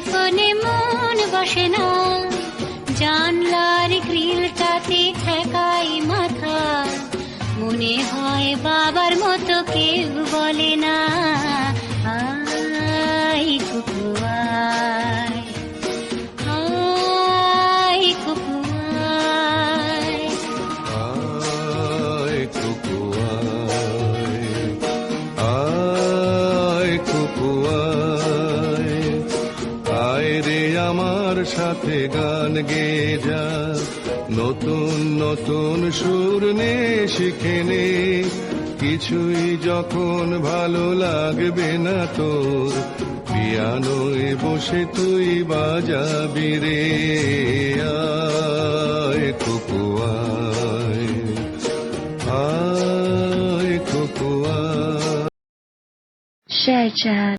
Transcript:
ফোনে মন বসে না, জানলার গ্রিলটাতে ঠেকাই মাথা, মনে হয় বাবার মতো কেউ বলে না, আয় কুকু আয়, আয় কুকু আয়। আয় কুকু আয়, আয় কুকু আয়, আয় রে আমার সাথে গান গেয়ে যা, নতুন নতুন সুর নে শিখে নে, কিছুই যখন ভালো লাগবে না তোর, পিয়ানোয় বসে তুই বাজাবি রে, আয় কুকু আয়, আয় কুকু আয়। Share chat.